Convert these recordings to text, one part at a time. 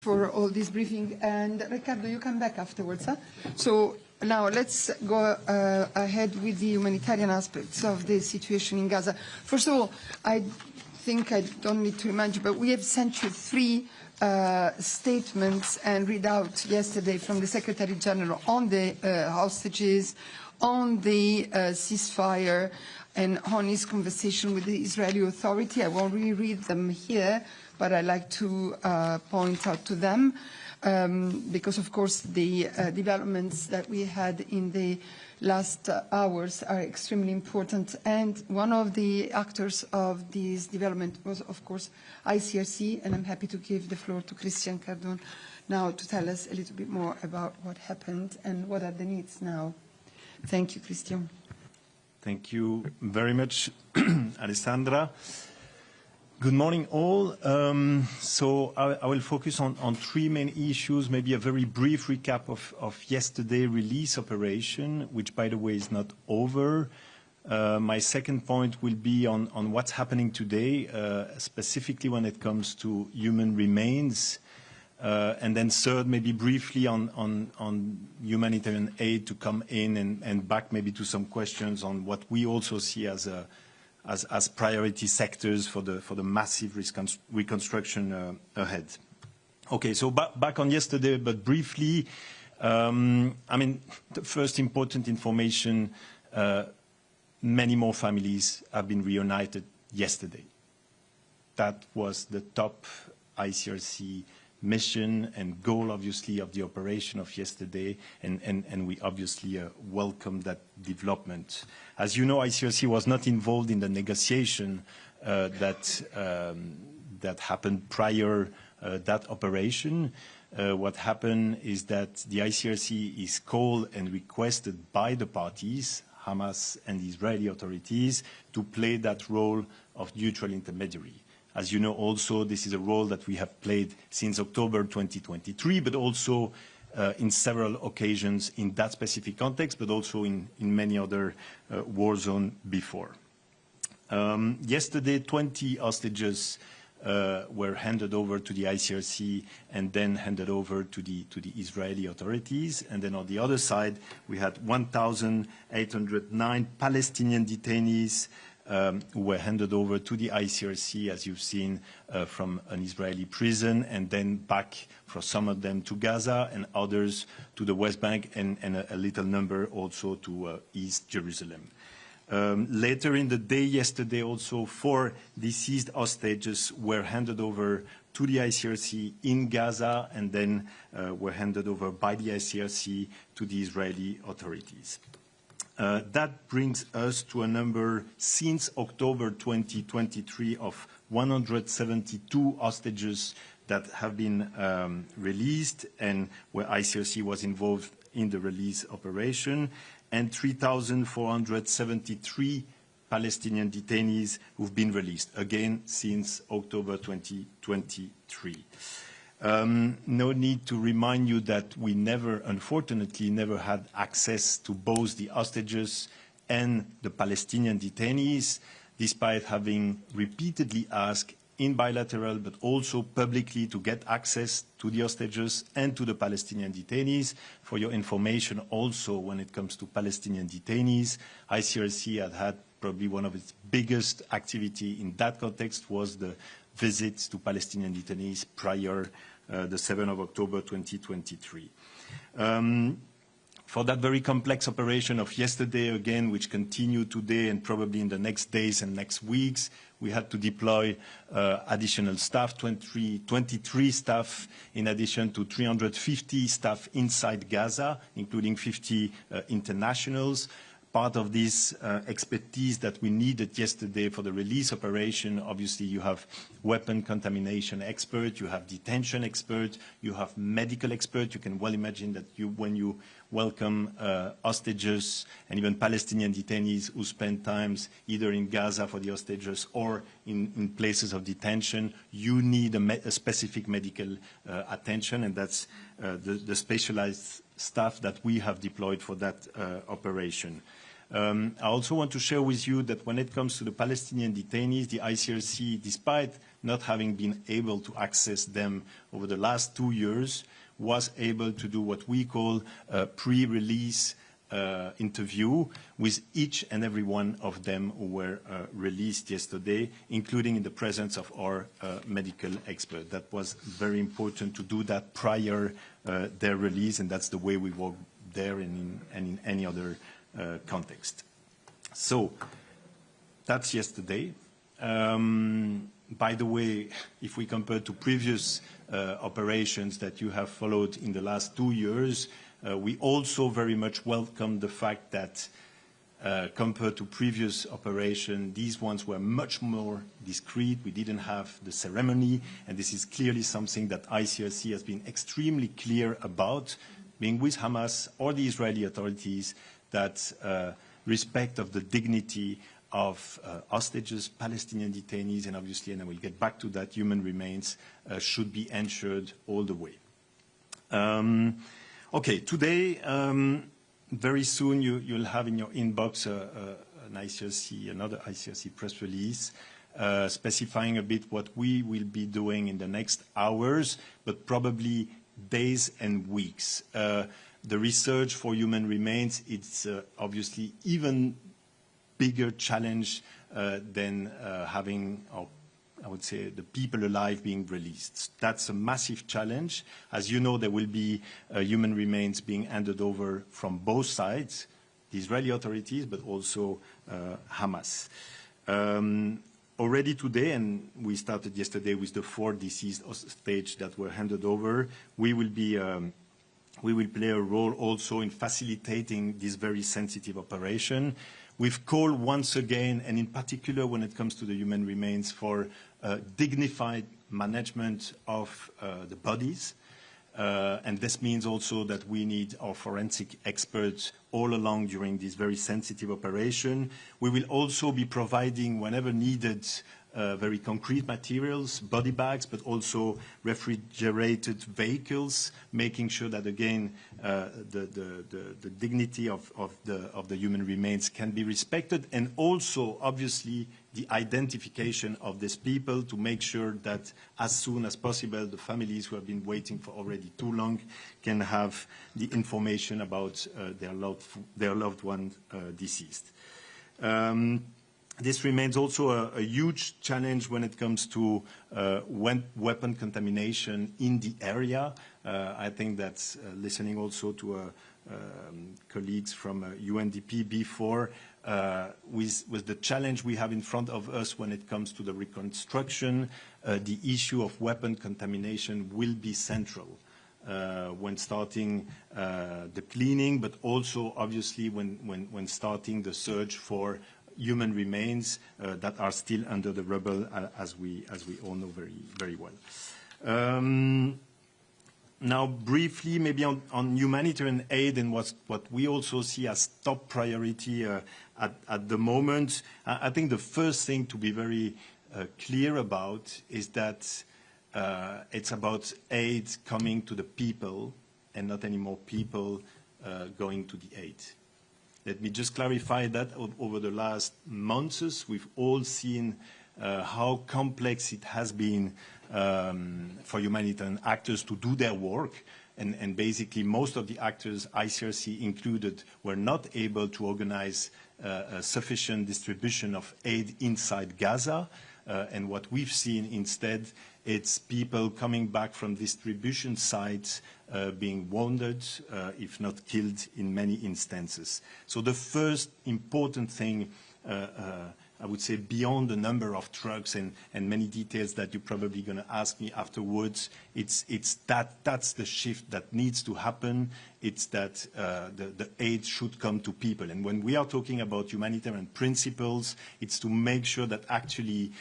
for all this briefing. And Riccardo, you come back afterwards. Huh? So now let's go ahead with the humanitarian aspects of the situation in Gaza. First of all, I think I don't need to remind you, but we have sent you three statements and readout yesterday from the Secretary General on the hostages, on the ceasefire, and on his conversation with the Israeli Authority. I won't reread them here, but I'd like to point out to them because, of course, the developments that we had in the last hours are extremely important. And one of the actors of this development was, of course, ICRC, and I'm happy to give the floor to Christian Cardon now to tell us a little bit more about what happened and what are the needs now. Thank you, Christian. Thank you very much, Alessandra. Good morning, all. So I will focus on three main issues, maybe a very brief recap of yesterday's release operation, which, by the way, is not over. My second point will be on what's happening today, specifically when it comes to human remains. And then third, maybe briefly on humanitarian aid to come in and back maybe to some questions on what we also see as priority sectors for the massive reconstruction ahead. Okay, so back on yesterday, but briefly, I mean, the first important information, many more families have been reunited yesterday. That was the top ICRC mission and goal, obviously, of the operation of yesterday, and we obviously welcome that development. As you know, ICRC was not involved in the negotiation that happened prior that operation. What happened is that the ICRC is called and requested by the parties, Hamas and the Israeli authorities, to play that role of neutral intermediary. As you know, also, this is a role that we have played since October 2023, but also in several occasions in that specific context, but also in many other war zones before. Yesterday, 20 hostages were handed over to the ICRC and then handed over to the Israeli authorities. And then on the other side, we had 1,809 Palestinian detainees who were handed over to the ICRC, as you've seen, from an Israeli prison, and then back for some of them to Gaza and others to the West Bank, and a little number also to East Jerusalem. Later in the day yesterday, also 4 deceased hostages were handed over to the ICRC in Gaza and then were handed over by the ICRC to the Israeli authorities. That brings us to a number since October 2023 of 172 hostages that have been released and where ICRC was involved in the release operation, and 3,473 Palestinian detainees who've been released, again, since October 2023. No need to remind you that we unfortunately never had access to both the hostages and the Palestinian detainees, despite having repeatedly asked in bilateral but also publicly to get access to the hostages and to the Palestinian detainees. For your information also, when it comes to Palestinian detainees, ICRC had probably one of its biggest activity in that context was the visits to Palestinian detainees prior the 7th of October 2023. For that very complex operation of yesterday, again, which continued today and probably in the next days and next weeks, we had to deploy additional staff, 23 staff, in addition to 350 staff inside Gaza, including 50 internationals. Part of this expertise that we needed yesterday for the release operation, obviously you have weapon contamination expert, you have detention expert, you have medical expert. You can well imagine that when you welcome hostages and even Palestinian detainees who spend times either in Gaza for the hostages or in places of detention, you need a specific medical attention, and that's the specialized staff that we have deployed for that operation. I also want to share with you that when it comes to the Palestinian detainees, the ICRC, despite not having been able to access them over the last 2 years, was able to do what we call a pre-release interview with each and every one of them who were released yesterday, including in the presence of our medical expert. That was very important to do that prior their release, and that's the way we work there and in any other context. So that's yesterday. By the way, if we compare to previous operations that you have followed in the last 2 years, we also very much welcome the fact that compared to previous operations, these ones were much more discreet. We didn't have the ceremony, and this is clearly something that ICRC has been extremely clear about, being with Hamas or the Israeli authorities, that respect of the dignity of hostages, Palestinian detainees, and obviously, and I will get back to that, human remains should be ensured all the way. Okay, today, very soon you'll have in your inbox another ICRC press release specifying a bit what we will be doing in the next hours, but probably days and weeks. The research for human remains, it's obviously even bigger challenge than having, I would say, the people alive being released. That's a massive challenge. As you know, there will be human remains being handed over from both sides, the Israeli authorities, but also Hamas. Already today, and we started yesterday with the 4 deceased hostages that were handed over, we will play a role also in facilitating this very sensitive operation. We've called once again, and in particular when it comes to the human remains, for dignified management of the bodies. And this means also that we need our forensic experts all along during this very sensitive operation. We will also be providing, whenever needed, very concrete materials, body bags, but also refrigerated vehicles, making sure that, again, the dignity of the human remains can be respected, and also, obviously, the identification of these people to make sure that as soon as possible the families who have been waiting for already too long can have the information about their loved one deceased. This remains also a huge challenge when it comes to weapon contamination in the area. I think that's listening also to colleagues from UNDP before, with the challenge we have in front of us when it comes to the reconstruction, the issue of weapon contamination will be central when starting the cleaning, but also obviously when starting the search for human remains that are still under the rubble, as we all know very, very well. Now, briefly, maybe on humanitarian aid and what we also see as top priority at the moment, I think the first thing to be very clear about is that it's about aid coming to the people and not anymore people going to the aid. Let me just clarify that over the last months, we've all seen how complex it has been for humanitarian actors to do their work. And basically, most of the actors, ICRC included, were not able to organize a sufficient distribution of aid inside Gaza. And what we've seen instead, it's people coming back from distribution sites being wounded, if not killed in many instances. So the first important thing, I would say, beyond the number of trucks and many details that you're probably going to ask me afterwards, that's the shift that needs to happen. It's that the aid should come to people. And when we are talking about humanitarian principles, it's to make sure that actually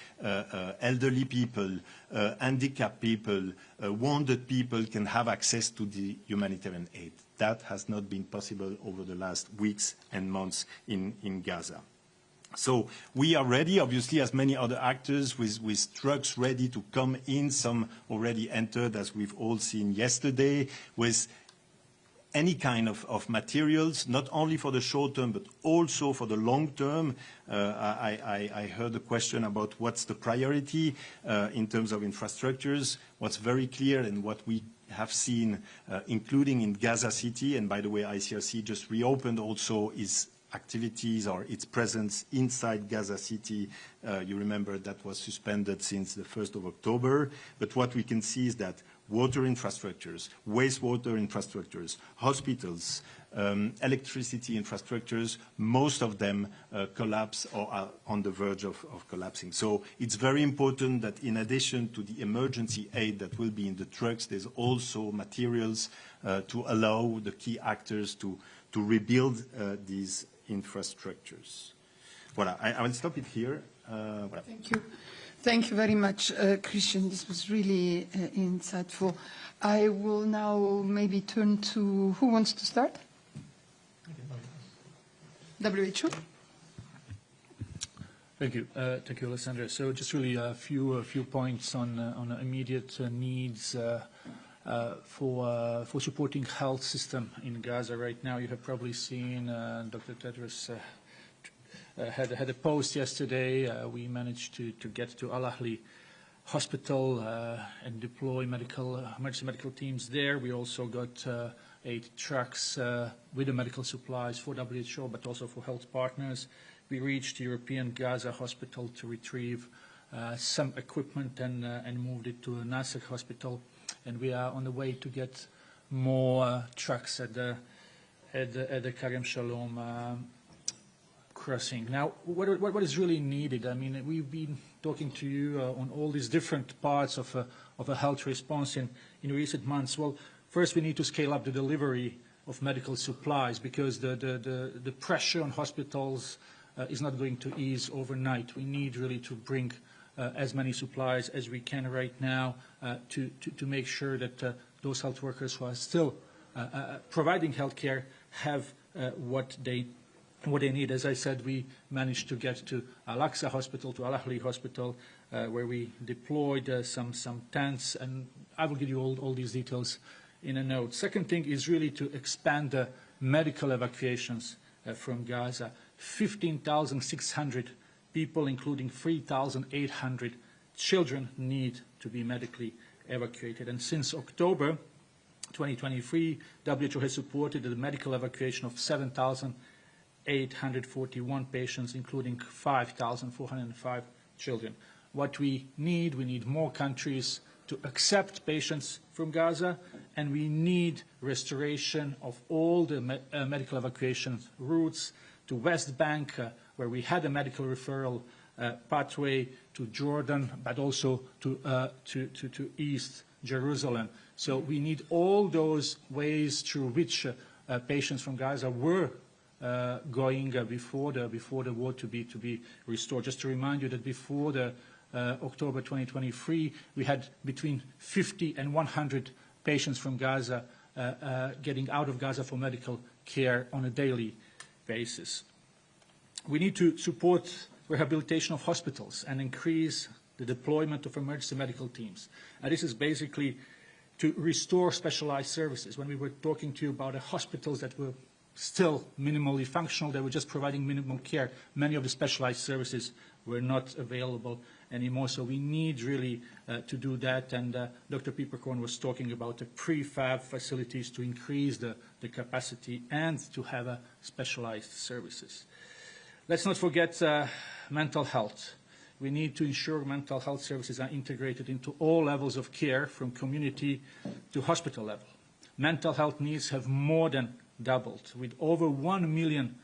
elderly people, handicapped people, wounded people can have access to the humanitarian aid. That has not been possible over the last weeks and months in Gaza. So we are ready, obviously, as many other actors, with trucks ready to come in. Some already entered, as we've all seen yesterday, with any kind of materials, not only for the short term, but also for the long term. I heard a question about what's the priority in terms of infrastructures. What's very clear and what we have seen, including in Gaza City, and by the way, ICRC just reopened also its activities or its presence inside Gaza City. You remember that was suspended since the 1st of October. But what we can see is that water infrastructures, wastewater infrastructures, hospitals, electricity infrastructures, most of them collapse or are on the verge of collapsing. So it's very important that in addition to the emergency aid that will be in the trucks, there's also materials to allow the key actors to rebuild these infrastructures. Voilà, I will stop it here. Voilà. Thank you. Thank you very much, Christian. This was really insightful. I will now maybe turn to, who wants to start? WHO. Thank you. Thank you, Alessandra. So just really a few points on immediate needs for supporting health system in Gaza right now. You have probably seen Dr. Tedros had a post yesterday. We managed to get to Al Ahli Hospital and deploy emergency medical teams there. We also got 8 trucks with the medical supplies for WHO, but also for health partners. We reached European Gaza Hospital to retrieve some equipment and moved it to a Nasser hospital. And we are on the way to get more trucks at the Karem Shalom crossing. Now, what is really needed? I mean, we've been talking to you on all these different parts of a health response in recent months. Well, first we need to scale up the delivery of medical supplies because the pressure on hospitals is not going to ease overnight. We need really to bring as many supplies as we can right now to make sure that those health workers who are still providing health care have what they need. As I said, we managed to get to Al-Aqsa Hospital, to Al Ahli Hospital, where we deployed some tents, and I will give you all these details in a note. Second thing is really to expand the medical evacuations from Gaza. 15,600 people, including 3,800 children, need to be medically evacuated. And since October 2023, WHO has supported the medical evacuation of 7,841 patients, including 5,405 children. What we need more countries to accept patients from Gaza, and we need restoration of all the medical evacuation routes to West Bank, where we had a medical referral pathway, to Jordan, but also to East Jerusalem. So we need all those ways through which patients from Gaza were going before the war to be restored. Just to remind you that before the October 2023, we had between 50 and 100 patients from Gaza getting out of Gaza for medical care on a daily basis. We need to support rehabilitation of hospitals and increase the deployment of emergency medical teams. And this is basically to restore specialized services. When we were talking to you about the hospitals that were still minimally functional, they were just providing minimum care. Many of the specialized services were not available anymore. So we need really to do that. And Dr. Pieperkorn was talking about the prefab facilities to increase the capacity and to have specialized services. Let's not forget mental health. We need to ensure mental health services are integrated into all levels of care, from community to hospital level. Mental health needs have more than doubled, with over 1 million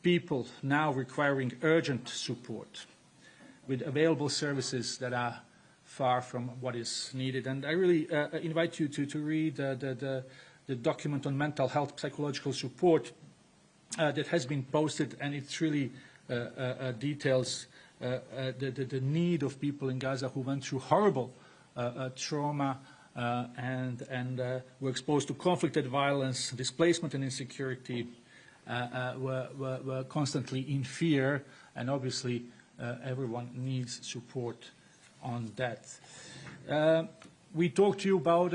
people now requiring urgent support, with available services that are far from what is needed. And I really invite you to read the document on mental health psychological support that has been posted, and it really details the need of people in Gaza who went through horrible trauma and were exposed to conflict and violence, displacement and insecurity, were constantly in fear, and obviously everyone needs support on that. We talked to you about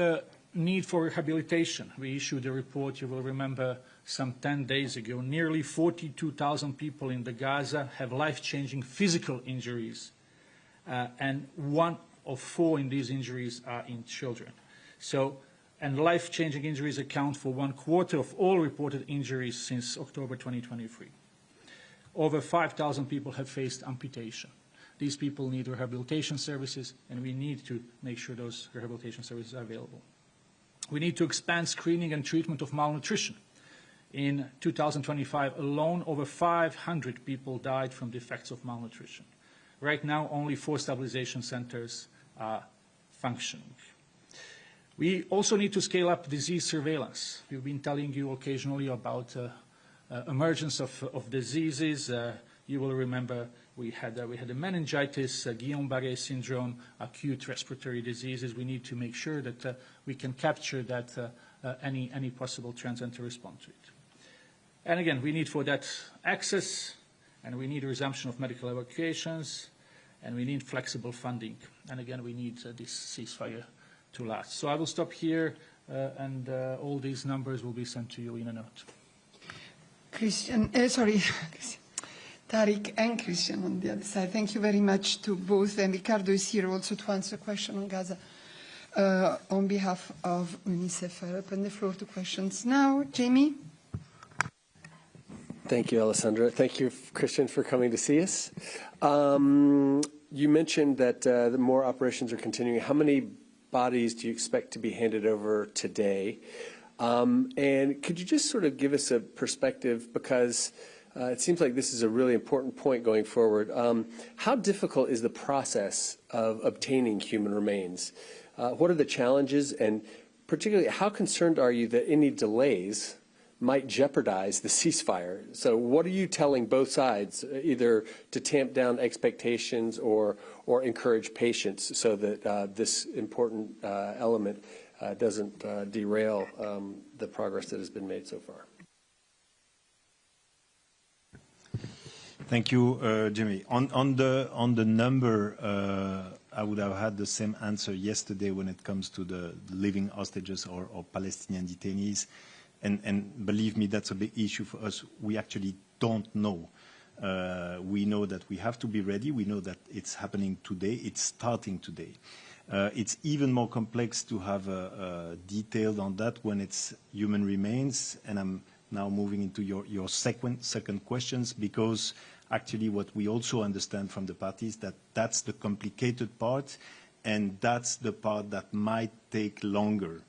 Need for rehabilitation. We issued a report, you will remember, some 10 days ago. Nearly 42,000 people in the Gaza have life-changing physical injuries, and 1 of 4 in these injuries are in children. And life-changing injuries account for 1/4 of all reported injuries since October 2023. Over 5,000 people have faced amputation. These people need rehabilitation services, and we need to make sure those rehabilitation services are available. We need to expand screening and treatment of malnutrition. In 2025 alone, over 500 people died from the effects of malnutrition. Right now, only 4 stabilization centers are functioning. We also need to scale up disease surveillance. We've been telling you occasionally about emergence of diseases. You will remember we had a meningitis, Guillain-Barré syndrome, acute respiratory diseases. We need to make sure that we can capture that any possible trends and to respond to it. And again, we need for that access, and we need a resumption of medical evacuations, and we need flexible funding. And again, we need this ceasefire to last. So I will stop here, and all these numbers will be sent to you in a note. Tariq and Christian on the other side. Thank you very much to both. And Ricardo is here also to answer a question on Gaza on behalf of UNICEF. I open the floor to questions now. Jamie? Thank you, Alessandra. Thank you, Christian, for coming to see us. You mentioned that the more operations are continuing. How many bodies do you expect to be handed over today? And could you just sort of give us a perspective, because it seems like this is a really important point going forward. How difficult is the process of obtaining human remains? What are the challenges, and particularly how concerned are you that any delays might jeopardize the ceasefire? So what are you telling both sides, either to tamp down expectations or encourage patience so that this important element doesn't derail the progress that has been made so far? Thank you, Jimmy. On the number, I would have had the same answer yesterday when it comes to the living hostages or Palestinian detainees. And believe me, that's a big issue for us. We actually don't know. We know that we have to be ready. We know that it's happening today. It's starting today. It's even more complex to have detailed on that when it's human remains. And I'm now moving into your second questions, because actually what we also understand from the parties that that's the complicated part, and that's the part that might take longer.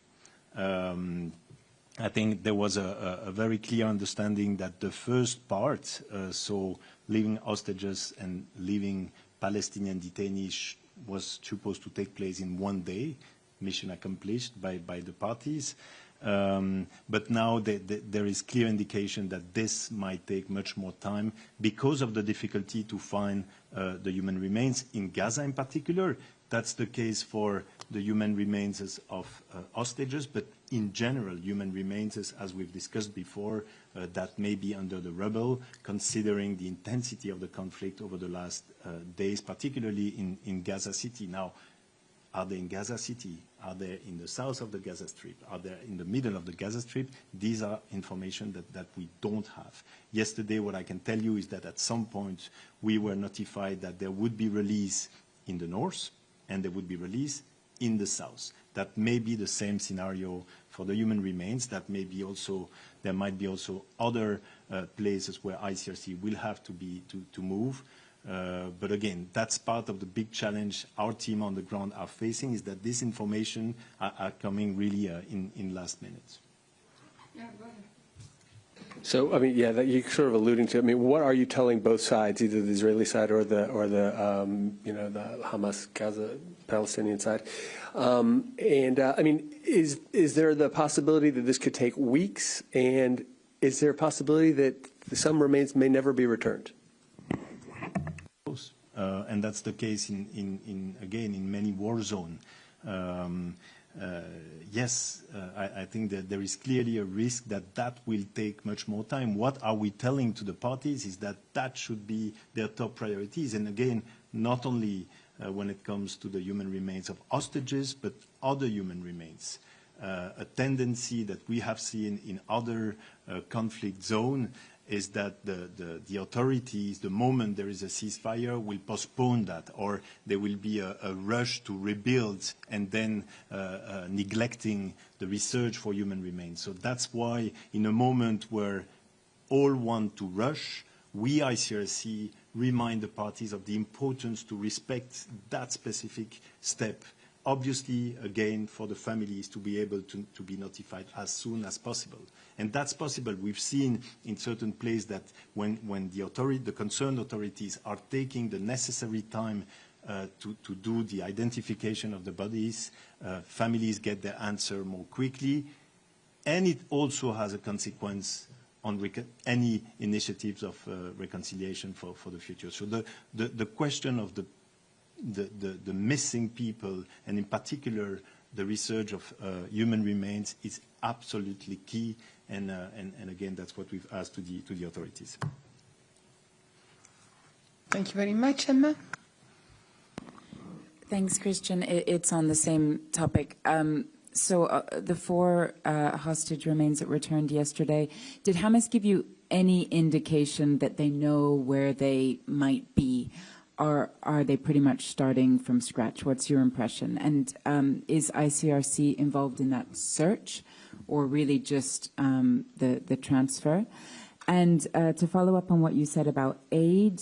I think there was a very clear understanding that the first part, so living hostages and living Palestinian detainees, was supposed to take place in one day, mission accomplished by the parties. But now there is clear indication that this might take much more time because of the difficulty to find the human remains in Gaza in particular. That's the case for the human remains of hostages, but in general, human remains, as we've discussed before, that may be under the rubble, considering the intensity of the conflict over the last days, particularly in Gaza City. Now, are they in Gaza City? Are they in the south of the Gaza Strip? Are they in the middle of the Gaza Strip? These are information that we don't have. Yesterday, what I can tell you is that at some point, we were notified that there would be release in the north, and there would be release in the south. That may be the same scenario for the human remains. That may be also, there might be also other places where ICRC will have to move. But again, that's part of the big challenge our team on the ground are facing, is that this information are coming really in last minute. Yeah, go ahead. So, I mean, yeah, that you're sort of alluding to. I mean, what are you telling both sides, either the Israeli side or the Hamas, Gaza, Palestinian side? I mean, is there the possibility that this could take weeks, and is there a possibility that some remains may never be returned? And that's the case again in many war zones. Yes, I think that there is clearly a risk that will take much more time. What are we telling to the parties is that should be their top priorities. And again, not only when it comes to the human remains of hostages, but other human remains. a tendency that we have seen in other conflict zones is that the authorities, the moment there is a ceasefire, will postpone that, or there will be a rush to rebuild and then neglecting the research for human remains. So that's why in a moment where all want to rush, we, ICRC, remind the parties of the importance to respect that specific step. Obviously, again, for the families to be able to be notified as soon as possible. And that's possible. We've seen in certain places that when the concerned authorities are taking the necessary time to do the identification of the bodies, families get their answer more quickly. And it also has a consequence on any initiatives of reconciliation for the future. So the question of the missing people, and in particular the research of human remains, is absolutely key, and again that's what we've asked to the authorities. Thank you very much, Emma. Thanks, Christian. It's on the same topic. So the 4 hostage remains that returned yesterday, did Hamas give you any indication that they know where they might be? Or are they pretty much starting from scratch? What's your impression? And is ICRC involved in that search, or really just the transfer? And to follow up on what you said about aid,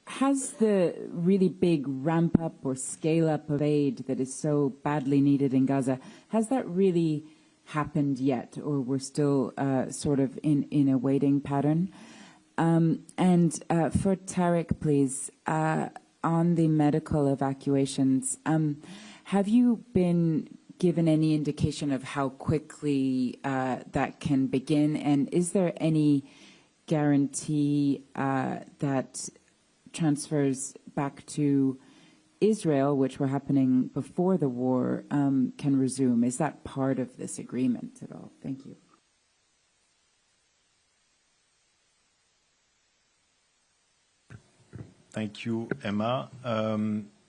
has the really big ramp-up or scale-up of aid that is so badly needed in Gaza, has that really happened yet, or we're still sort of in a waiting pattern? And for Tariq, please, on the medical evacuations, have you been given any indication of how quickly that can begin? And is there any guarantee that transfers back to Israel, which were happening before the war, can resume? Is that part of this agreement at all? Thank you. Thank you, Emma.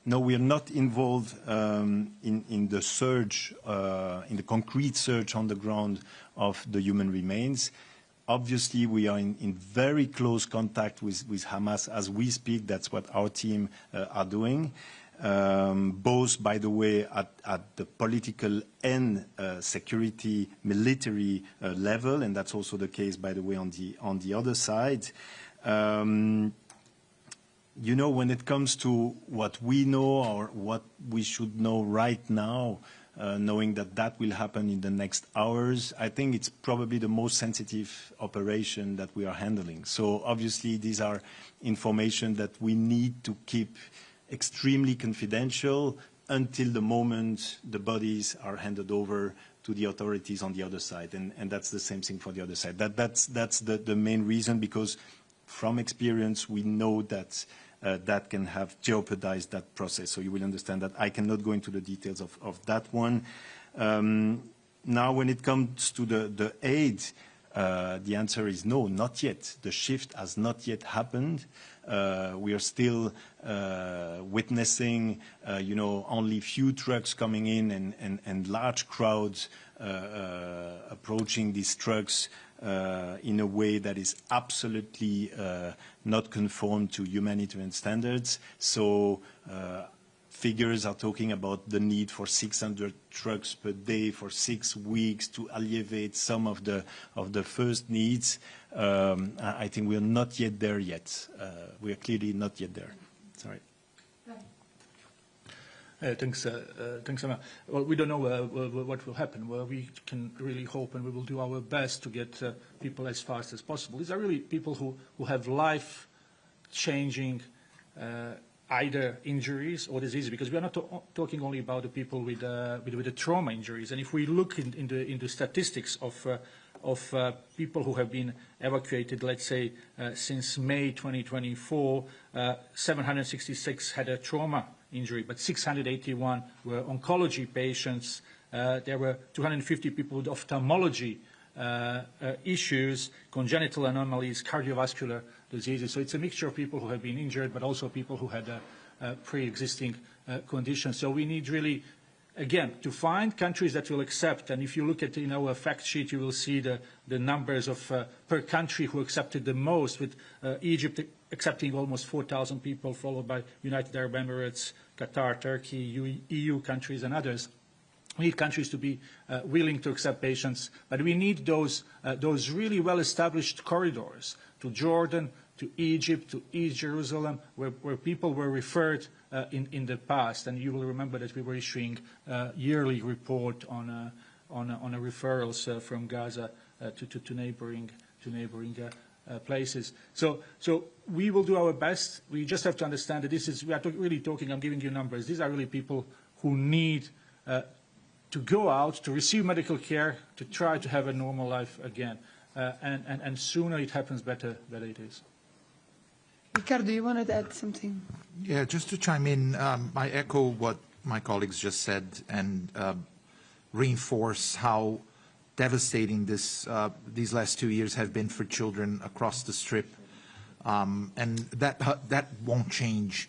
No, we are not involved in the search, in the concrete search on the ground of the human remains. Obviously, we are in very close contact with Hamas as we speak. That's what our team are doing, both, by the way, at the political and security, military level, and that's also the case, by the way, on the other side. You know, when it comes to what we know or what we should know right now, knowing that will happen in the next hours, I think it's probably the most sensitive operation that we are handling. So obviously these are information that we need to keep extremely confidential until the moment the bodies are handed over to the authorities on the other side. And that's the same thing for the other side. That's the main reason, because from experience we know that that can have jeopardized that process. So you will understand that I cannot go into the details of that one. Now, when it comes to the aid, the answer is no, not yet. The shift has not yet happened. We are still witnessing, only few trucks coming in and large crowds approaching these trucks in a way that is absolutely not conform to humanitarian standards. So figures are talking about the need for 600 trucks per day for 6 weeks to alleviate some of the first needs. I think we are not yet there yet. We are clearly not yet there. Sorry. Thanks, Emma. Well, we don't know what will happen. Well, we can really hope, and we will do our best to get people as fast as possible. These are really people who have life-changing either injuries or diseases, because we are not talking only about the people with the trauma injuries. And if we look in the statistics of people who have been evacuated, let's say, since May 2024, 766 had a trauma injury, but 681 were oncology patients. There were 250 people with ophthalmology issues, congenital anomalies, cardiovascular diseases. So it's a mixture of people who have been injured, but also people who had pre-existing conditions. So we need really again, to find countries that will accept, and if you look at our fact sheet, you will see the numbers of per country who accepted the most, with Egypt accepting almost 4,000 people, followed by United Arab Emirates, Qatar, Turkey, EU countries, and others. We need countries to be willing to accept patients, but we need those really well-established corridors to Jordan, to Egypt, to East Jerusalem, where people were referred in the past. And you will remember that we were issuing a yearly report on referrals from Gaza to neighboring places. So we will do our best. We just have to understand that we are really talking, I'm giving you numbers. These are really people who need to go out, to receive medical care, to try to have a normal life again. And sooner it happens, better that it is. Ricardo, you wanted to add something? Yeah, just to chime in, I echo what my colleagues just said and reinforce how devastating these last 2 years have been for children across the Strip. And that won't change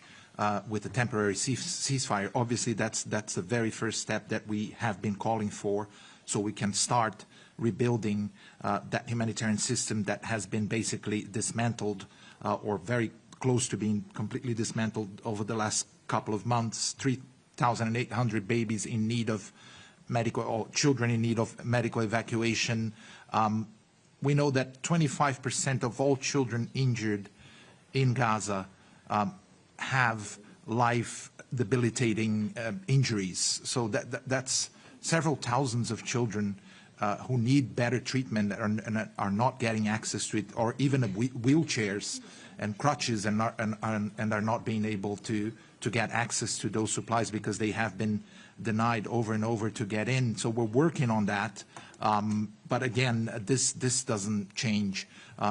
with a temporary ceasefire. Obviously, that's the very first step that we have been calling for, so we can start rebuilding that humanitarian system that has been basically dismantled or very close to being completely dismantled over the last couple of months. 3,800 babies in need of medical, or children in need of medical evacuation. We know that 25% of all children injured in Gaza have life-debilitating injuries. So that's several thousands of children who need better treatment and are not getting access to it, or even wheelchairs and crutches, and are not being able to get access to those supplies because they have been denied over and over to get in. So we're working on that. But again, this doesn't change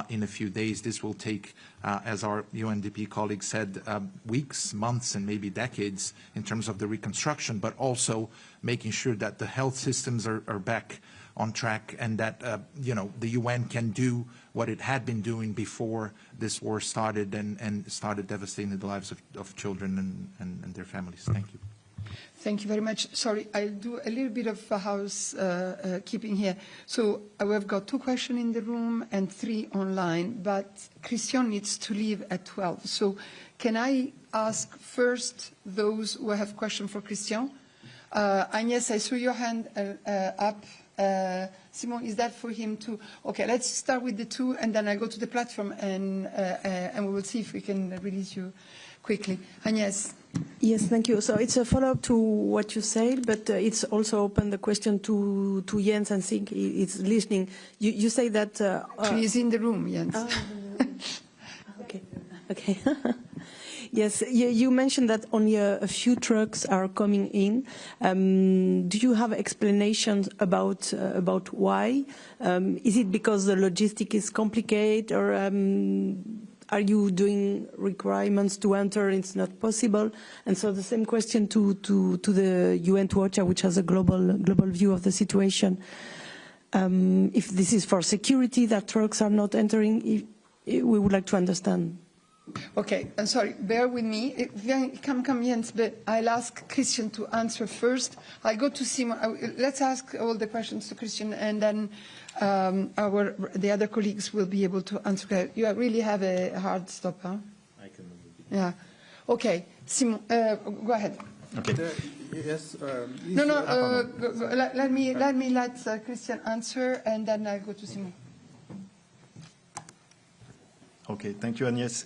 in a few days. This will take, as our UNDP colleague said, weeks, months, and maybe decades in terms of the reconstruction, but also making sure that the health systems are back on track, and that the UN can do what it had been doing before this war started and started devastating the lives of children and their families. Thank you. Thank you very much. Sorry, I'll do a little bit of housekeeping here. So we've got 2 questions in the room and 3 online, but Christian needs to leave at 12. So can I ask first those who have questions for Christian? Agnes, I saw your hand up. Simon, is that for him too? Okay, let's start with the 2, and then I go to the platform, and we will see if we can release you quickly. Agnes. Yes, thank you. So it's a follow-up to what you said, but it's also open the question to Jens, and think it's listening. You say that... He's in the room, Jens. Okay. Yes, you mentioned that only a few trucks are coming in. Do you have explanations about why? Is it because the logistic is complicated, or are you doing requirements to enter? It's not possible. And so the same question to the UN, to OCHA, which has a global view of the situation. If this is for security that trucks are not entering, we would like to understand. Okay, I'm sorry, bear with me. Come, Jens, but I'll ask Christian to answer first. I'll go to Simon. Let's ask all the questions to Christian, and then the other colleagues will be able to answer. You really have a hard stop, huh? I can move a bit. Yeah. Okay, Simon, go ahead. Okay. Yes. Let me let Christian answer, and then I'll go to Simon. Okay, thank you, Agnes.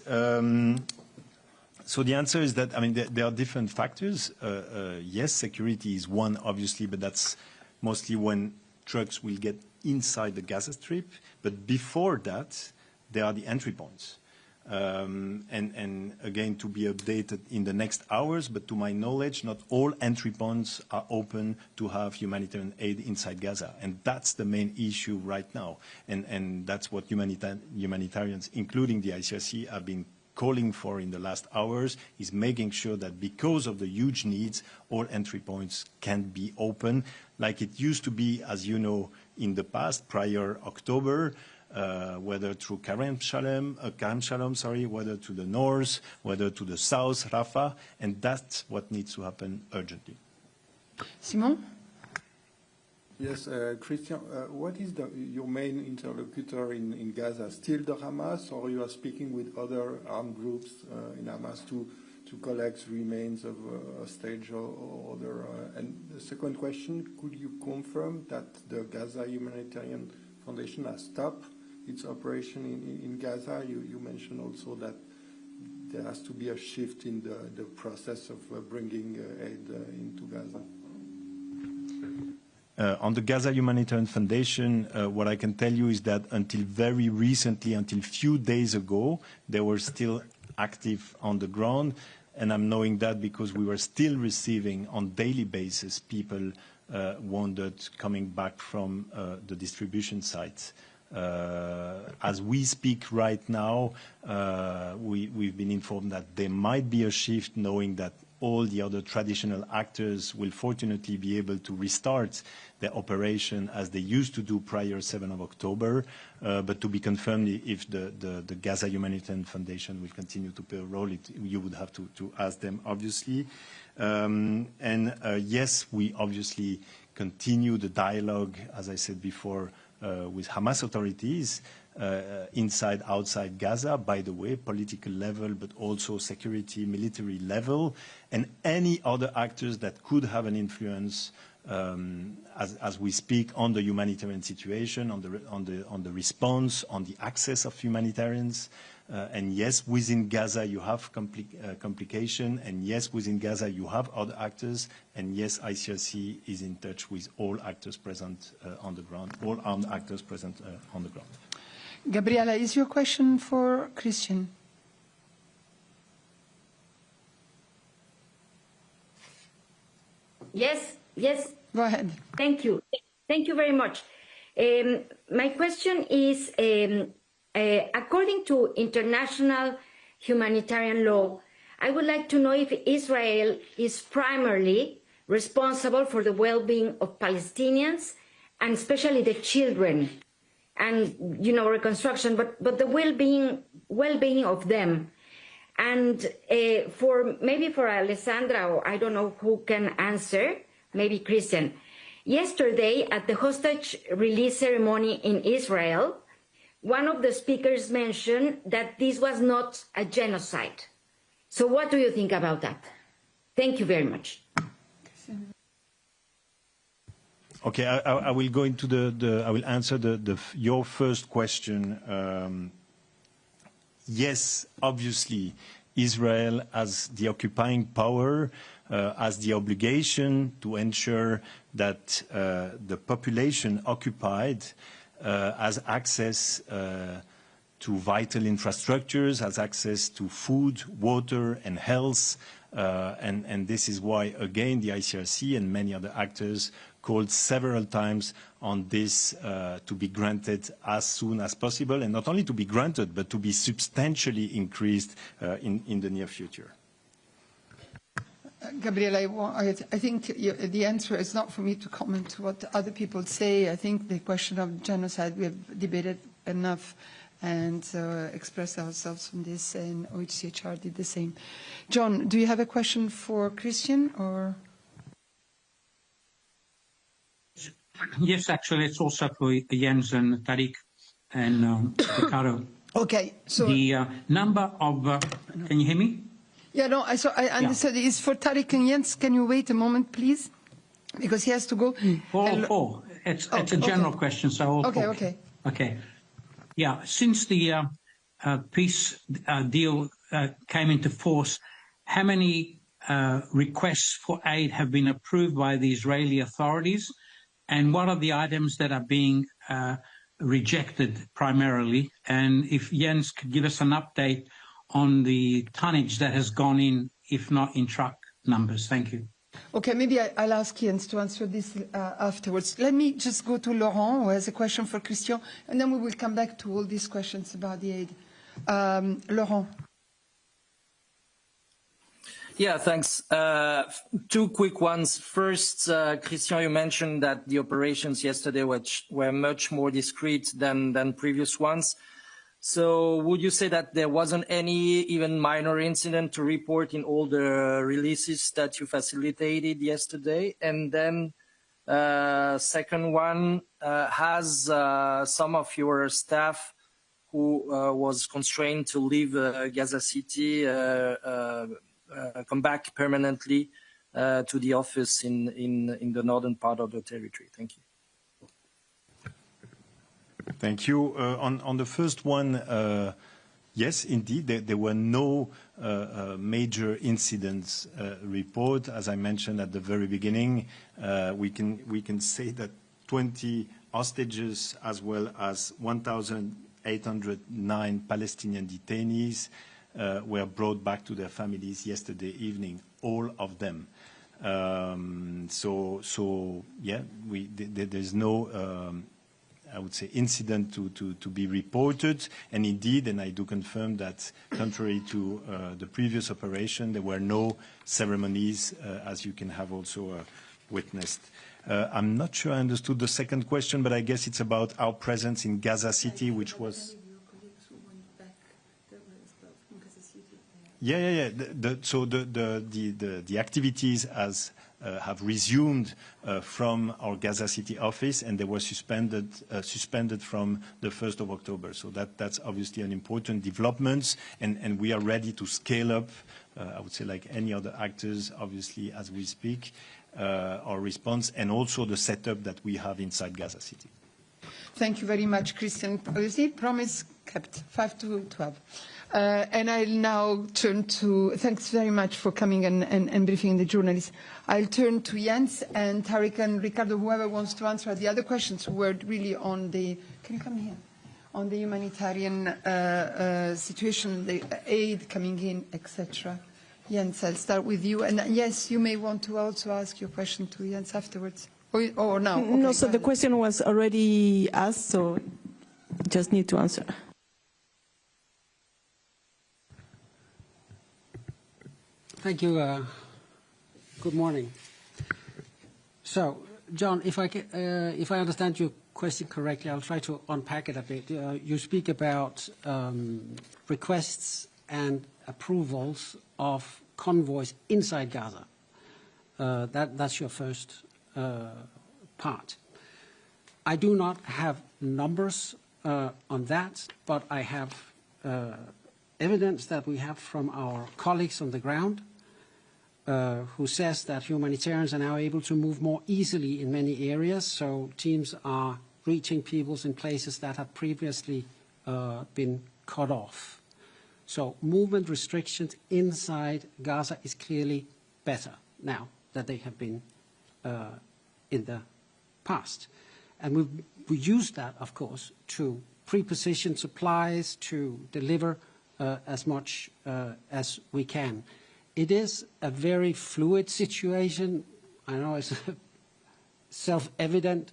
So the answer is that, there are different factors. Yes, security is one, obviously, but that's mostly when trucks will get inside the Gaza Strip. But before that, there are the entry points. And again, to be updated in the next hours, but to my knowledge, not all entry points are open to have humanitarian aid inside Gaza. And that's the main issue right now. And that's what humanitarians, including the ICRC, have been calling for in the last hours, is making sure that because of the huge needs, all entry points can be open, like it used to be, as you know, in the past, prior October, whether through Kerem Shalom, whether to the north, whether to the south, Rafah, and that's what needs to happen urgently. Simon? Yes, Christian, what is your main interlocutor in Gaza? Still the Hamas, or you are speaking with other armed groups in Hamas to collect remains of hostage or other? And the second question, could you confirm that the Gaza Humanitarian Foundation has stopped its operation in Gaza? You mentioned also that there has to be a shift in the process of bringing aid into Gaza. On the Gaza Humanitarian Foundation, what I can tell you is that until very recently, until few days ago, they were still active on the ground. And I'm knowing that because we were still receiving on daily basis people wounded coming back from the distribution sites. As we speak right now, we've been informed that there might be a shift, knowing that all the other traditional actors will fortunately be able to restart their operation as they used to do prior 7 of October, but to be confirmed if the Gaza Humanitarian Foundation will continue to play a role, you would have to ask them, obviously. Yes, we obviously continue the dialogue, as I said before, with Hamas authorities inside, outside Gaza, by the way, political level, but also security, military level, and any other actors that could have an influence as we speak on the humanitarian situation, on the response, on the access of humanitarians. And yes, within Gaza you have complication, and yes, within Gaza you have other actors, and yes, ICRC is in touch with all actors present on the ground, all armed actors present on the ground. Gabriela, is your question for Christian? Yes. Go ahead. Thank you. Thank you very much. My question is, according to international humanitarian law, I would like to know if Israel is primarily responsible for the well-being of Palestinians, and especially the children, and reconstruction, but the well-being of them. And maybe for Alessandra, or I don't know who can answer, maybe Christian. Yesterday at the hostage release ceremony in Israel, one of the speakers mentioned that this was not a genocide. So what do you think about that? Thank you very much. Okay, I will go into I will answer your first question. Yes, obviously, Israel, as the occupying power, has the obligation to ensure that the population occupied has access to vital infrastructures, has access to food, water, and health. And this is why, again, the ICRC and many other actors called several times on this to be granted as soon as possible, and not only to be granted, but to be substantially increased in the near future. Gabriela, I think the answer is not for me to comment what other people say. I think the question of genocide, we have debated enough and expressed ourselves on this, and OCHA did the same. John, do you have a question for Christian, or? Yes, actually, it's also for Jens and Tariq and Ricardo. Okay, so the number of can you hear me? Yeah, no, I understood. Yeah. It's for Tariq and Jens. Can you wait a moment, please? Because he has to go. Four. It's a general question, so Okay. Yeah, since the peace deal came into force, how many requests for aid have been approved by the Israeli authorities? And what are the items that are being rejected primarily? And if Jens could give us an update on the tonnage that has gone in, if not in truck numbers. Thank you. Okay, maybe I'll ask Jens to answer this afterwards. Let me just go to Laurent, who has a question for Christian, and then we will come back to all these questions about the aid. Laurent. Yeah, thanks. Two quick ones. First, Christian, you mentioned that the operations yesterday were much more discreet than previous ones. So would you say that there wasn't any even minor incident to report in all the releases that you facilitated yesterday? And then second one, has some of your staff who was constrained to leave Gaza City come back permanently to the office in the northern part of the territory? Thank you. Thank you. On the first one, yes, indeed, there were no major incidents report. As I mentioned at the very beginning, we can say that 20 hostages as well as 1,809 Palestinian detainees were brought back to their families yesterday evening, all of them. So yeah, there's no I would say incident to be reported, and indeed, and I do confirm that contrary to the previous operation, there were no ceremonies, as you can have also witnessed. I'm not sure I understood the second question, but I guess it's about our presence in Gaza City, which was. Yeah. So the activities have resumed from our Gaza City office, and they were suspended from the 1st of October. So that's obviously an important development, and we are ready to scale up, I would say like any other actors, obviously, as we speak, our response, and also the setup that we have inside Gaza City. Thank you very much, Christian. You see, promise kept, 5 to 12. And I'll now turn to, thanks very much for coming and briefing the journalists. I'll turn to Jens and Tariq and Ricardo, whoever wants to answer the other questions who were really on the, can you come here? On the humanitarian situation, the aid coming in, etc. Jens, I'll start with you. And yes, you may want to also ask your question to Jens afterwards. Or now? Okay, no, so the question was already asked, so just need to answer. Thank you. Good morning. So, John, if I understand your question correctly, I'll try to unpack it a bit. You speak about requests and approvals of convoys inside Gaza. That's your first part. I do not have numbers on that, but I have evidence that we have from our colleagues on the ground who says that humanitarians are now able to move more easily in many areas, so teams are reaching peoples in places that have previously been cut off. So movement restrictions inside Gaza is clearly better now than they have been in the past. And we use that, of course, to pre-position supplies, to deliver as much as we can. It is a very fluid situation. I know it's self-evident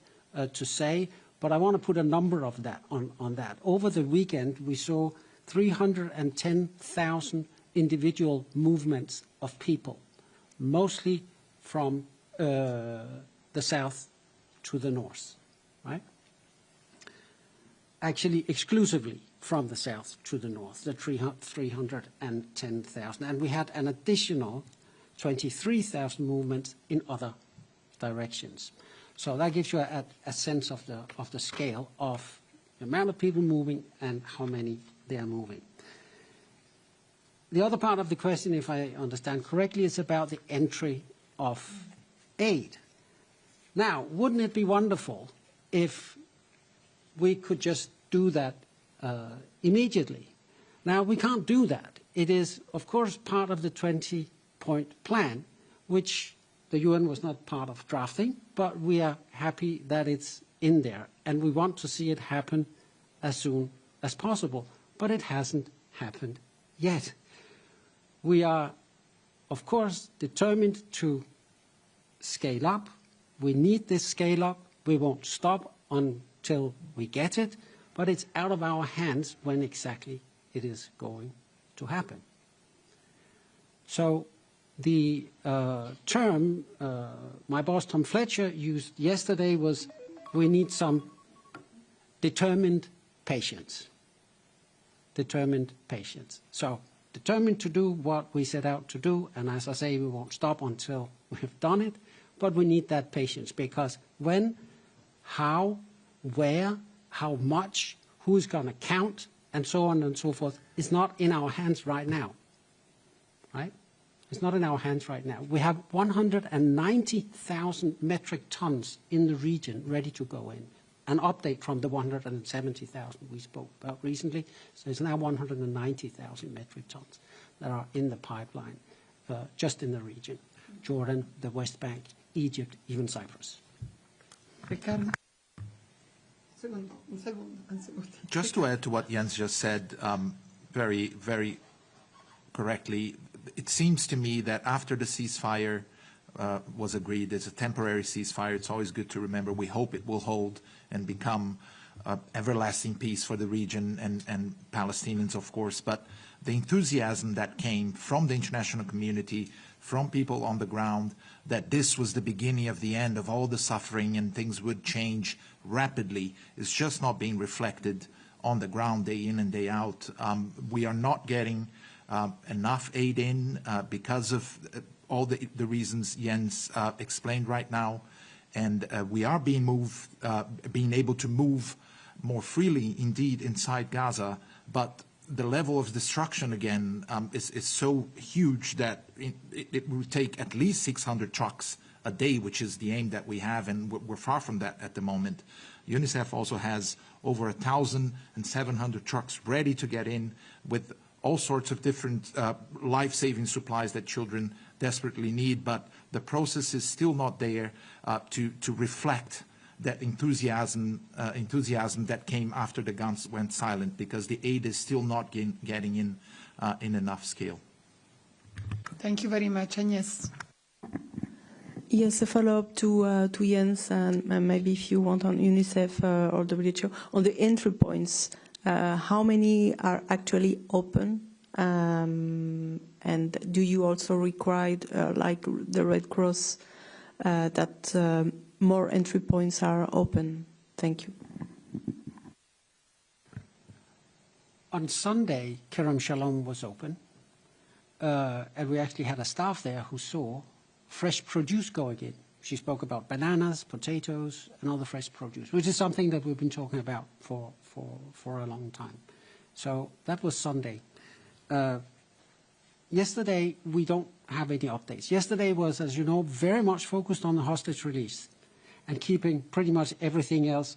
to say, but I want to put a number of that on that. Over the weekend, we saw 310,000 individual movements of people, mostly from the south to the north, right? Actually, exclusively from the south to the north, the 310,000. And we had an additional 23,000 movements in other directions. So that gives you a sense of the scale of the amount of people moving and how many they are moving. The other part of the question, if I understand correctly, is about the entry of aid. Now, wouldn't it be wonderful if we could just do that immediately? Now, we can't do that. It is, of course, part of the 20-point plan, which the UN was not part of drafting, but we are happy that it's in there, and we want to see it happen as soon as possible. But it hasn't happened yet. We are, of course, determined to scale up. We need this scale up. We won't stop until we get it, but it's out of our hands when exactly it is going to happen. So the term my boss Tom Fletcher used yesterday was, we need some determined patience. determined patience. So determined to do what we set out to do, and as I say, we won't stop until we've done it, but we need that patience, because when, how, where, how much, who's going to count, and so on and so forth, is not in our hands right now, right? It's not in our hands right now. We have 190,000 metric tons in the region ready to go in. An update from the 170,000 we spoke about recently. So it's now 190,000 metric tons that are in the pipeline, just in the region. Jordan, the West Bank, Egypt, even Cyprus. Ricardo? Just to add to what Jens just said, very, very correctly, it seems to me that after the ceasefire was agreed, there's a temporary ceasefire. It's always good to remember. We hope it will hold and become everlasting peace for the region and Palestinians, of course. But the enthusiasm that came from the international community, from people on the ground, that this was the beginning of the end of all the suffering and things would change rapidly, is just not being reflected on the ground day in and day out. We are not getting enough aid in because of all the reasons Jens explained right now, and we are being able to move more freely indeed inside Gaza, but the level of destruction again is so huge that it will take at least 600 trucks a day, which is the aim that we have, and we're far from that at the moment. UNICEF also has over 1,700 trucks ready to get in with all sorts of different life-saving supplies that children desperately need, but the process is still not there to reflect that enthusiasm that came after the guns went silent, because the aid is still not getting in enough scale. Thank you very much. Agnes. Yes, a follow-up to Jens, and maybe if you want on UNICEF or WHO, on the entry points. How many are actually open? And do you also require, like the Red Cross, that more entry points are open? Thank you. On Sunday, Kerem Shalom was open, and we actually had a staff there who saw fresh produce going in. She spoke about bananas, potatoes, and other fresh produce, which is something that we've been talking about for a long time. So that was Sunday. Yesterday, we don't have any updates. Yesterday was, as you know, very much focused on the hostage release and keeping pretty much everything else.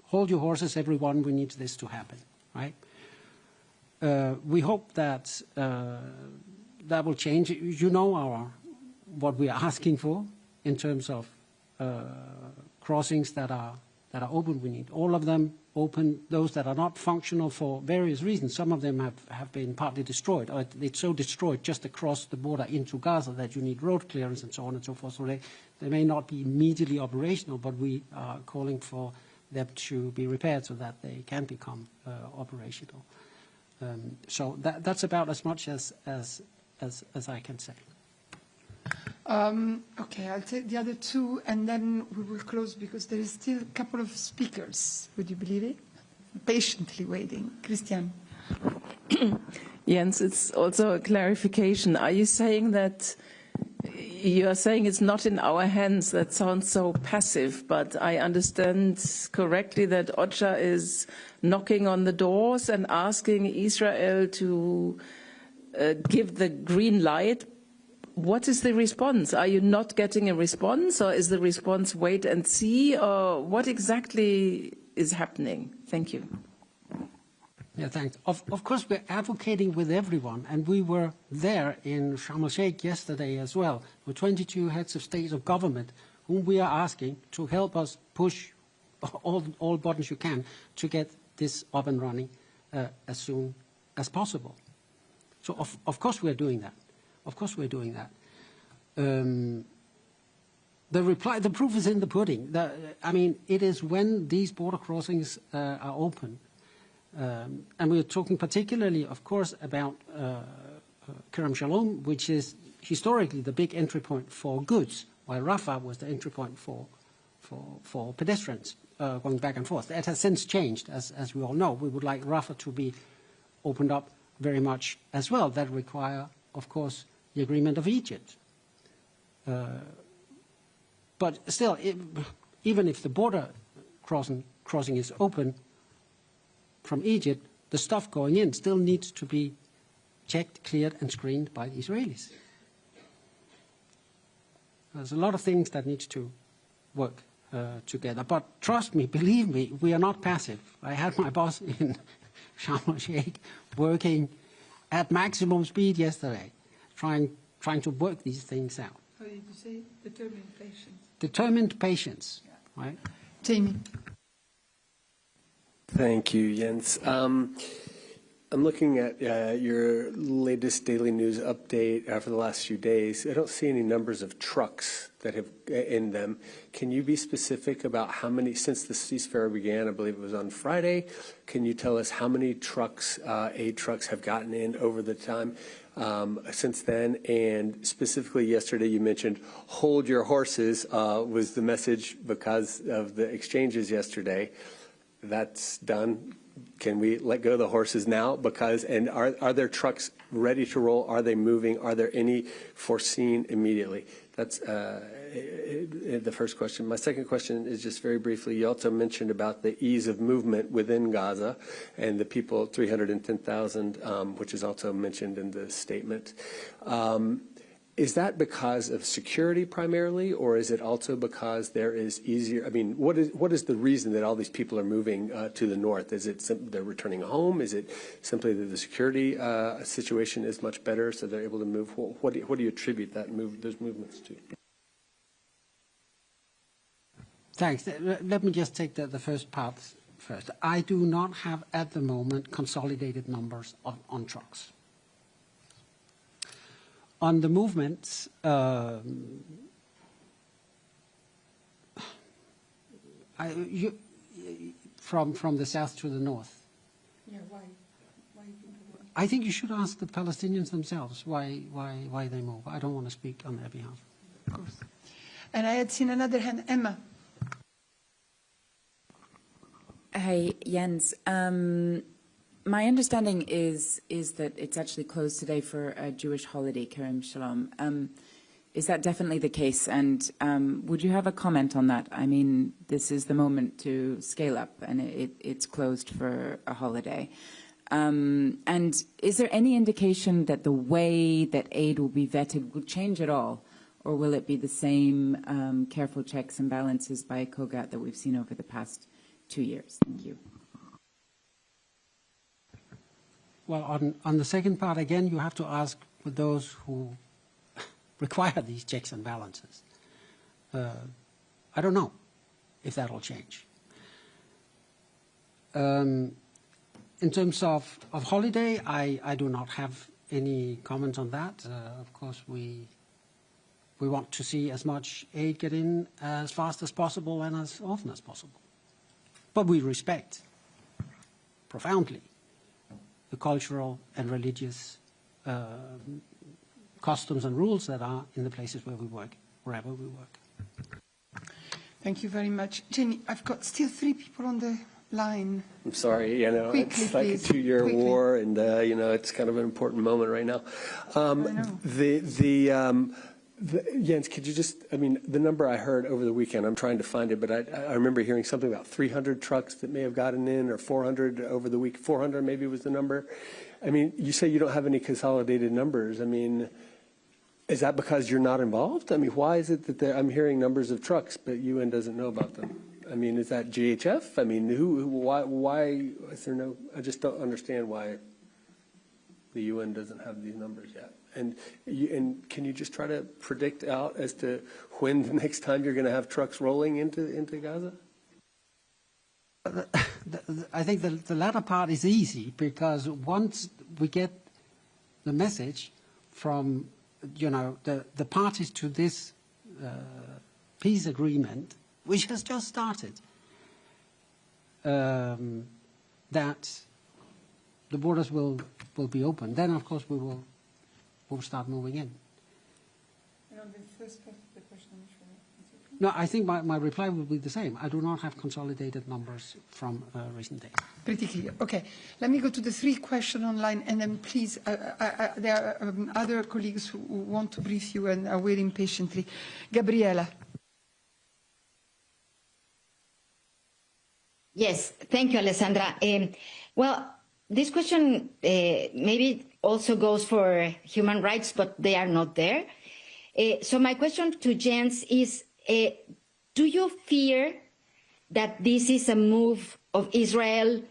Hold your horses, everyone. We need this to happen, right? We hope that that will change. You know what we are asking for in terms of crossings that are open. We need all of them open. Those that are not functional for various reasons. Some of them have been partly destroyed. Or it's so destroyed just across the border into Gaza that you need road clearance and so on and so forth. So they may not be immediately operational, but we are calling for them to be repaired so that they can become operational. So that's about as much as I can say. Okay, I'll take the other two, and then we will close because there is still a couple of speakers. Would you believe it? Patiently waiting. Christian. Jens, it's also a clarification. Are you saying that you are saying it's not in our hands? That sounds so passive, but I understand correctly that OCHA is knocking on the doors and asking Israel to give the green light. What is the response? Are you not getting a response, or is the response wait and see, or what exactly is happening? Thank you. Yeah, thanks. Of course, we're advocating with everyone, and we were there in Sharm el-Sheikh yesterday as well, with 22 heads of state of government, whom we are asking to help us push all buttons you can to get this up and running as soon as possible. So, of course, we're doing that. Of course we're doing that. The proof is in the pudding. I mean, it is when these border crossings are open, and we're talking particularly, of course, about Kerem Shalom, which is historically the big entry point for goods, while Rafah was the entry point for pedestrians going back and forth. That has since changed, as we all know. We would like Rafah to be opened up very much as well, that require, of course, the agreement of Egypt. But still, even if the border crossing is open from Egypt, the stuff going in still needs to be checked, cleared, and screened by the Israelis. There's a lot of things that need to work together. But trust me, believe me, we are not passive. I had my boss in Sharm el-Sheikh working at maximum speed yesterday, trying to work these things out. How did you say? Determined patience. Determined patience, yeah. Right? Jamie. Thank you, Jens. I'm looking at your latest daily news update for the last few days. I don't see any numbers of trucks that have in them. Can you be specific about how many, since the ceasefire began, I believe it was on Friday, can you tell us how many trucks, aid trucks have gotten in over the time since then? And specifically yesterday you mentioned hold your horses was the message because of the exchanges yesterday. That's done. Can we let go of the horses now? Because, and are there trucks ready to roll? Are they moving? Are there any foreseen immediately? That's the first question. My second question is just very briefly, you also mentioned about the ease of movement within Gaza and the people, 310,000, which is also mentioned in the statement. Is that because of security primarily, or is it also because there is easier, I mean, what is the reason that all these people are moving to the north? Is it they're returning home? Is it simply that the security situation is much better, so they're able to move? What do you attribute those movements to? Thanks. Let me just take the first part first. I do not have at the moment consolidated numbers on trucks. On the movements, from the south to the north. Yeah, why? I think you should ask the Palestinians themselves why they move. I don't want to speak on their behalf. Of course. And I had seen another hand, Emma. Hey, Jens. My understanding is that it's actually closed today for a Jewish holiday, Kerem Shalom. Is that definitely the case? And would you have a comment on that? I mean, this is the moment to scale up, and it's closed for a holiday. And is there any indication that the way that aid will be vetted will change at all? Or will it be the same careful checks and balances by COGAT that we've seen over the past 2 years? Thank you. Well, on the second part, again, you have to ask for those who require these checks and balances. I don't know if that will change. In terms of holiday, I do not have any comments on that. Of course, we want to see as much aid get in as fast as possible and as often as possible. But we respect profoundly the cultural and religious customs and rules that are in the places where we work, wherever we work. Thank you very much. Jenny, I've got still 3 people on the line. I'm sorry, quickly, it's like please. A 2-year war, and it's kind of an important moment right now. I know. Jens, could you just, the number I heard over the weekend, I'm trying to find it, but I remember hearing something about 300 trucks that may have gotten in, or 400 over the week. 400 maybe was the number. You say you don't have any consolidated numbers. Is that because you're not involved? Why is it that I'm hearing numbers of trucks, but UN doesn't know about them? Is that GHF? Why is there no, I just don't understand why the UN doesn't have these numbers yet. And can you just try to predict out as to when the next time you're going to have trucks rolling into Gaza? I think the latter part is easy, because once we get the message from the parties to this peace agreement, which has just started, that the borders will be open, then of course we'll start moving in. And on the first part of the question, No, I think my reply will be the same. I do not have consolidated numbers from recent days. Pretty clear. Okay. Let me go to the 3 questions online, and then please, there are other colleagues who want to brief you and are waiting patiently. Gabriela. Yes, thank you, Alessandra. Well, this question maybe also goes for human rights, but they are not there. So my question to Jens is, do you fear that this is a move of Israel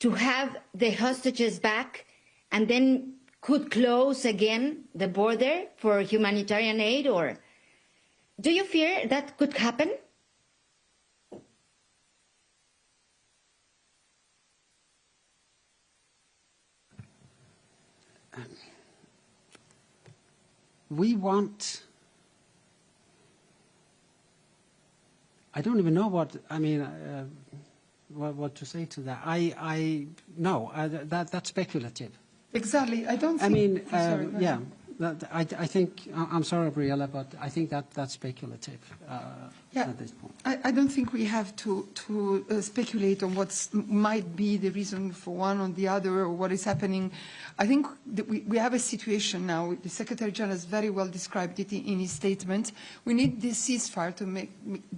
to have the hostages back and then could close again the border for humanitarian aid? Or do you fear that could happen? We want, I don't even know what, I mean, what to say to that. No, that's speculative. Exactly. I don't think. I mean, yeah. I think, I'm sorry, Gabriela, but I think that's speculative at this point. I don't think we have to speculate on what might be the reason for one or the other or what is happening. I think that we have a situation now. The Secretary General has very well described it in his statement. We need this ceasefire to make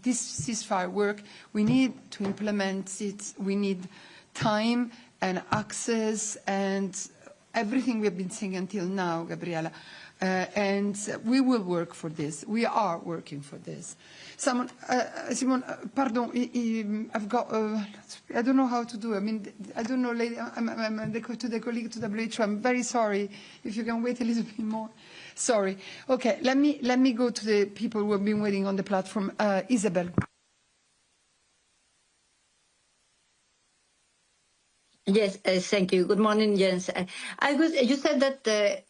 this ceasefire work. We need to implement it. We need time and access and everything we have been saying until now, Gabriela. And we will work for this. We are working for this. Simon, pardon, I've got, I don't know how to do it. I mean, I don't know, lady, to the colleague to WHO, I'm very sorry. If you can wait a little bit more. Sorry. Okay, let me go to the people who have been waiting on the platform. Isabel. Yes, thank you. Good morning, Jens. You said that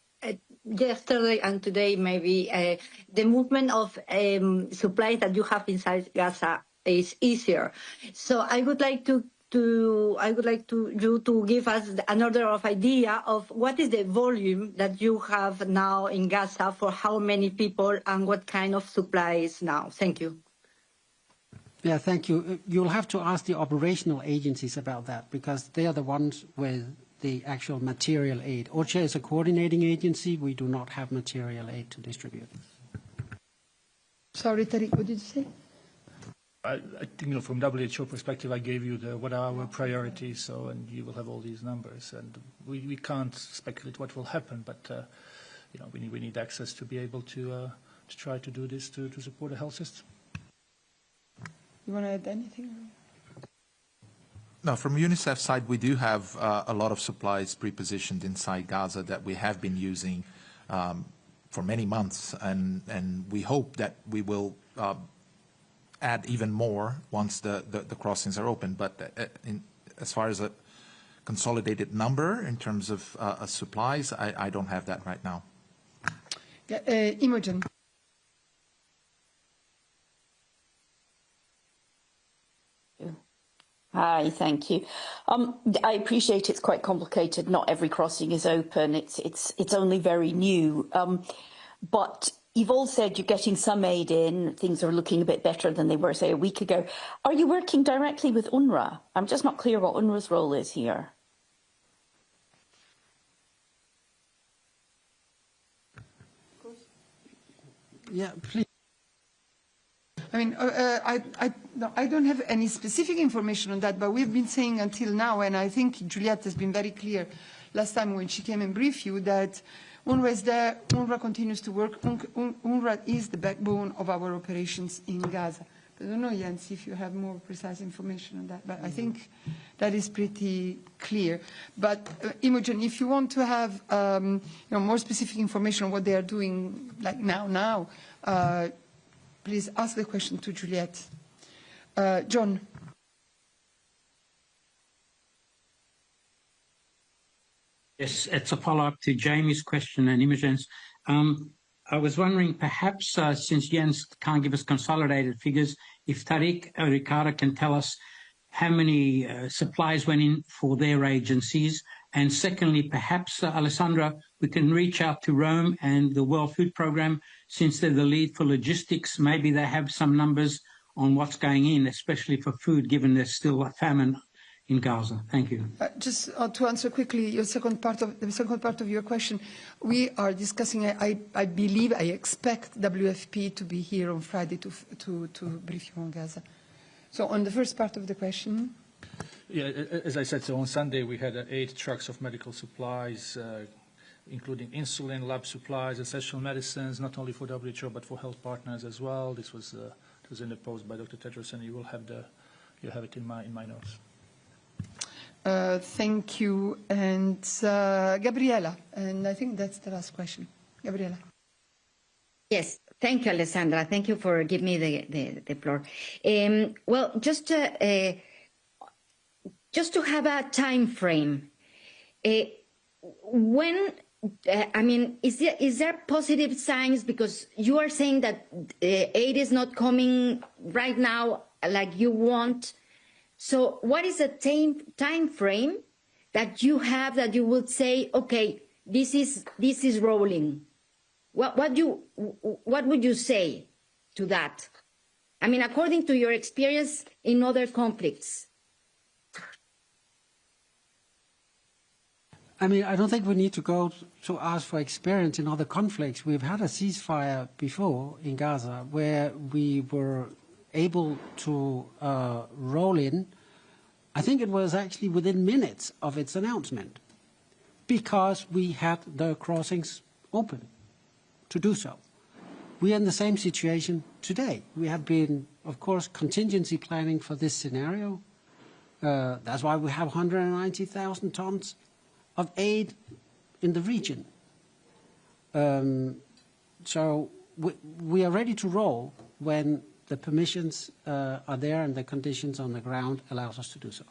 yesterday and today maybe the movement of supplies that you have inside Gaza is easier. So I would like you to give us an order of idea of what is the volume that you have now in Gaza for how many people and what kind of supplies now. Thank you. Yeah, thank you. You'll have to ask the operational agencies about that because they are the ones with the actual material aid. OCHA is a coordinating agency. We do not have material aid to distribute. Sorry, Tariq, what did you say? I think, from WHO perspective, I gave you what are our priorities, and you will have all these numbers. And we can't speculate what will happen, but we need access to be able to try to do this to support the health system. You want to add anything? No, from UNICEF's side, we do have a lot of supplies pre-positioned inside Gaza that we have been using for many months, and we hope that we will add even more once the crossings are open. But as far as a consolidated number in terms of supplies, I don't have that right now. Imogen. Hi, thank you. I appreciate it's quite complicated. Not every crossing is open. It's only very new. But you've all said you're getting some aid in. Things are looking a bit better than they were, say, a week ago. Are you working directly with UNRWA? I'm just not clear what UNRWA's role is here. Yeah, please. I mean, I don't have any specific information on that, but we've been saying until now, and I think Juliette has been very clear last time when she came and briefed you, that UNRWA is there, UNRWA continues to work, UNRWA is the backbone of our operations in Gaza. I don't know, Jens, if you have more precise information on that, but I think that is pretty clear. But Imogen, if you want to have more specific information on what they are doing, like now, please ask the question to Juliette. John. Yes, it's a follow-up to Jamie's question and Imogen's. I was wondering, perhaps since Jens can't give us consolidated figures, if Tariq or Ricardo can tell us how many supplies went in for their agencies And secondly, perhaps, Alessandra, we can reach out to Rome and the World Food Programme, since they're the lead for logistics. Maybe they have some numbers on what's going in, especially for food, given there's still a famine in Gaza. Thank you. Just to answer quickly your the second part of your question, we are discussing. I believe, I expect WFP to be here on Friday to brief you on Gaza. So on the first part of the question. Yeah, as I said, so on Sunday we had 8 trucks of medical supplies, including insulin, lab supplies, essential medicines, not only for WHO but for health partners as well. This was in the post by Dr. Tedros, and you will have it in my notes. Thank you, and Gabriela, and I think that's the last question. Gabriela. Yes, thank you, Alessandra. Thank you for giving me the floor. Well, just to have a time frame, when, I mean, is there positive signs? Because you are saying that aid is not coming right now like you want. So what is the time frame that you have that you would say, okay, this is rolling? What would you say to that? I mean, according to your experience in other conflicts. I mean, I don't think we need to go to ask for experience in other conflicts. We've had a ceasefire before in Gaza where we were able to roll in. I think it was actually within minutes of its announcement because we had the crossings open to do so. We are in the same situation today. We have been, of course, contingency planning for this scenario. That's why we have 190,000 tons of aid in the region. So we are ready to roll when the permissions are there and the conditions on the ground allows us to do so.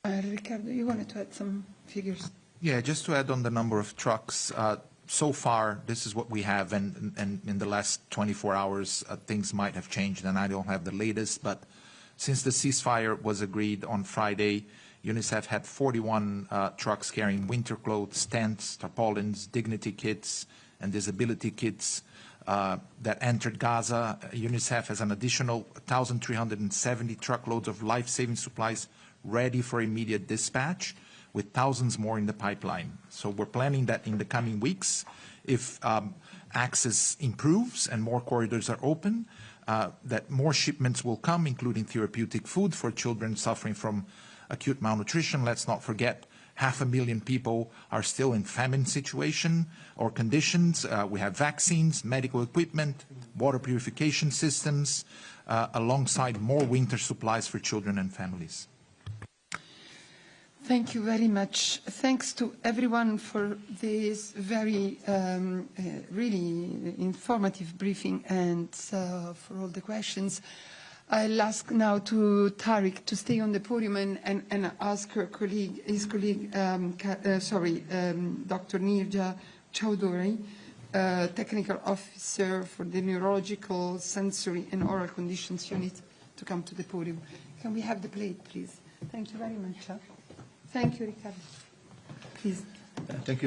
Ricardo, you wanted to add some figures? Yeah, just to add on the number of trucks. So far, this is what we have, and in the last 24 hours, things might have changed, and I don't have the latest, but since the ceasefire was agreed on Friday, UNICEF had 41 trucks carrying winter clothes, tents, tarpaulins, dignity kits, and disability kits that entered Gaza. UNICEF has an additional 1,370 truckloads of life-saving supplies ready for immediate dispatch, with thousands more in the pipeline. So we're planning that in the coming weeks, if access improves and more corridors are open, that more shipments will come, including therapeutic food for children suffering from acute malnutrition. Let's not forget 500,000 people are still in famine situation or conditions. We have vaccines, medical equipment, water purification systems, alongside more winter supplies for children and families. Thank you very much. Thanks to everyone for this very, really informative briefing and for all the questions. I'll ask now to Tariq to stay on the podium and ask his colleague, Dr. Nirja Chowdhury, Technical Officer for the Neurological, Sensory and Oral Conditions Unit, to come to the podium. Can we have the plate, please? Thank you very much. Thank you, Ricardo. Please. Thank you very much.